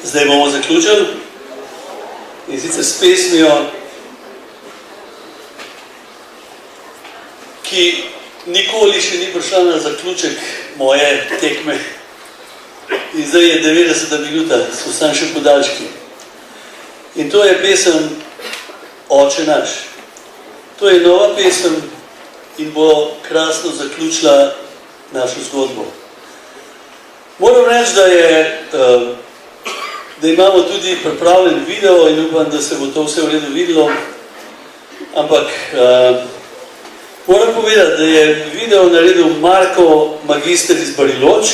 Zdaj bomo zaključili in sicer s pesmijo, ki nikoli še ni prišla na zaključek moje tekme. In zdaj je 90 minuta, so sam še podaljški. In to je pesem Oče naš. To je nova pesem in bo krasno zaključila našo zgodbo. Moram reči, da imamo tudi pripravljen video in upam, da se bo to vse v redu videlo. Ampak moram povedati, da je video naredil Marko Magister iz Bariloč,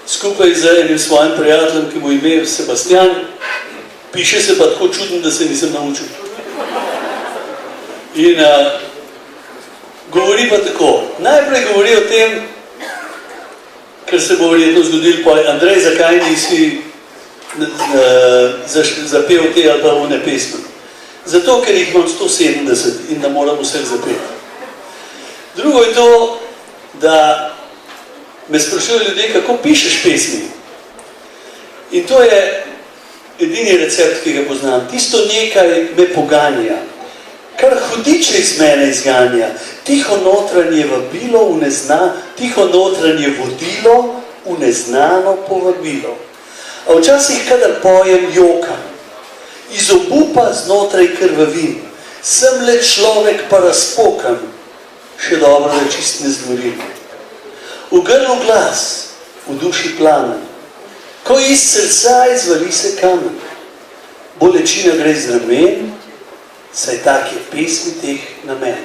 skupaj z enim svojim prijateljem, ki mu ime Sebastian. Piše se pa tako čudno, da se nisem naučil. In govori pa tako. Najprej govori o tem, ker se bo verjetno zgodil, pa Andrej, zakaj nisi zapel te ali pa one pesme? Zato, ker jih imam 170 in da moram vseh zapeti. Drugo je to, da me sprašujejo ljudje, kako pišeš pesmi. In to je edini recept, ki ga poznam. Tisto nekaj me poganja, kar hudiče iz mene izganja. Tiho notranje vabilo v tiho notranje vodilo v neznano povabilo. A včasih, kadar pojem, jokam, iz obupa znotraj krvavim, sem le človek pa razpokam, še dobro, da čist ne zgorim. V grlu glas, v duši plamen, ko iz srca izvali se kamen, bolečina gre z ramen, saj tak je pesmi teh namen.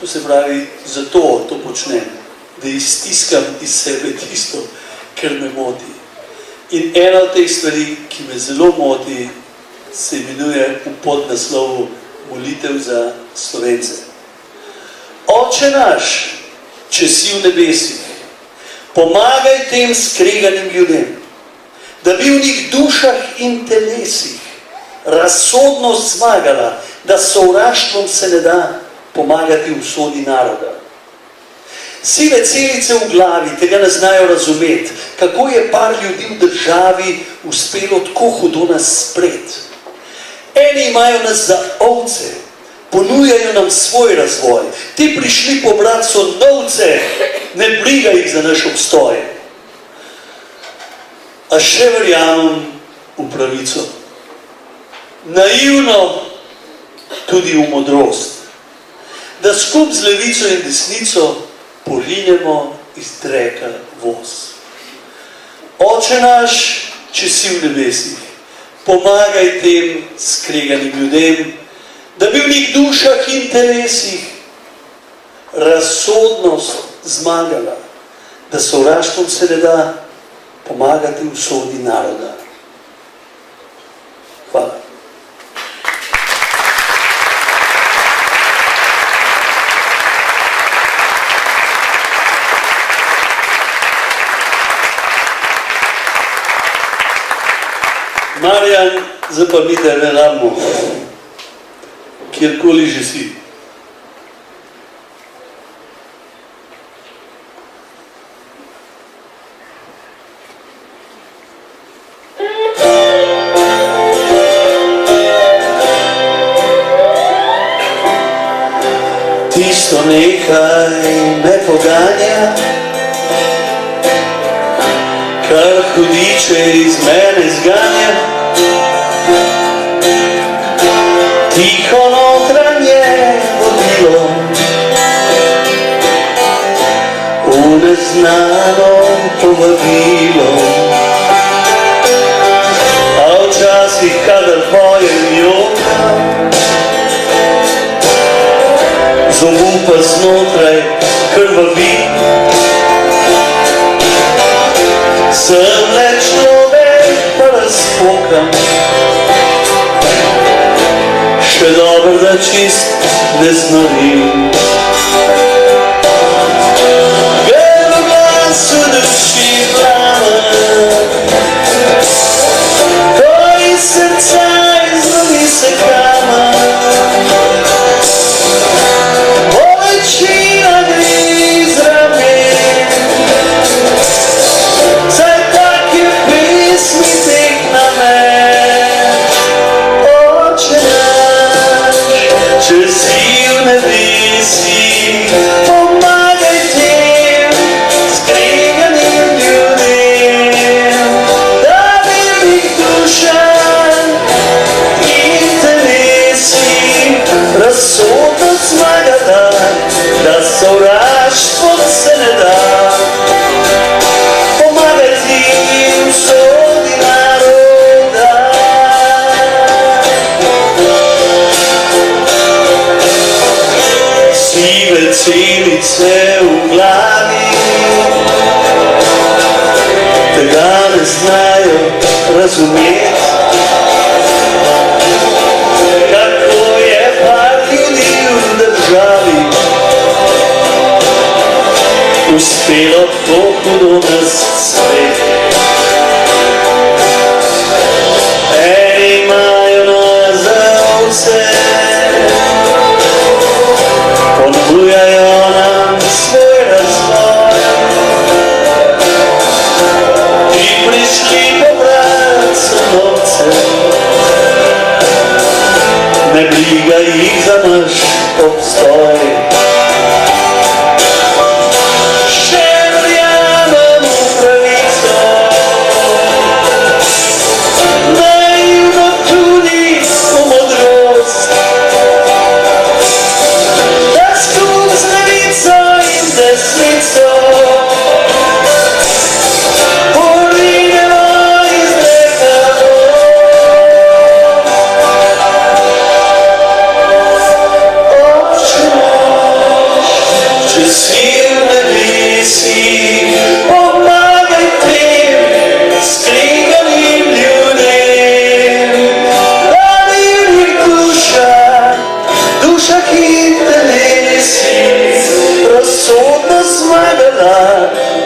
To se pravi, zato to počnem, da iztiskam iz sebe tisto, kar me moti. In ena od teh stvari, ki me zelo moti, se imenuje v podnaslovu molitev za Slovence. Oče naš, če si v nebesih, pomagaj tem skreganim ljudem, da bi v njih dušah in telesih razsodnost zmagala, da sovraštvom se ne da pomagati v sodi naroda. Sive celice v glavi tega ne znajo razumeti, kako je par ljudi v državi uspelo tako hudo nas spret. Eni imajo nas za ovce, ponujajo nam svoj razvoj. Ti prišli pobrat so novce, ne briga jih za naš obstoj. A še verjamem v pravico. Naivno tudi v modrost. Da skup z levico in desnico porinemo iz dreka voz. Oče naš, če si v nebesih, pomagaj tem skreganim ljudem, da bi v njih dušah in telesih razsodnost zmagala, da sovraštvom se ne da pomagati v sodi naroda. Hvala. Marjan, zdaj pa mi te velamo, kjerkoli že si. Tisto nekaj me poganja, kar hudiče iz mene zganja. Tiho notranje vodilo v neznano povabilo. A včasih, kadar pojem, jokam, z obupa znotraj krvavi. Sem le človek, pa razpokam, še dobro, da čist ne znorim. Grl glas v duši plamen, ko iz srca izvali se kamen, bolečina gre z ramen, saj tak je pesmi teh razumeti, kako je par ljudi v državi uspelo to hudo nas sprejeti. Eni imajo noja za ovce, ponujajo nam svoj razvoj, ki prišli pobrat so novce, ne briga jih za naš obstoj.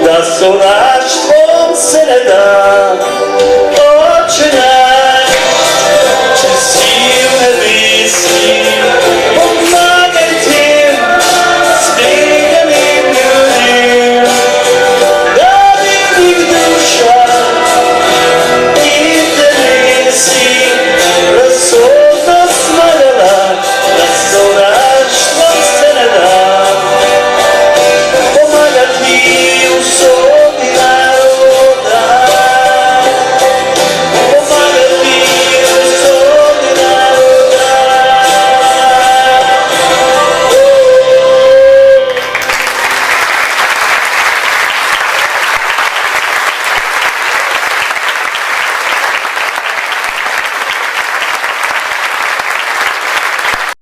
Da so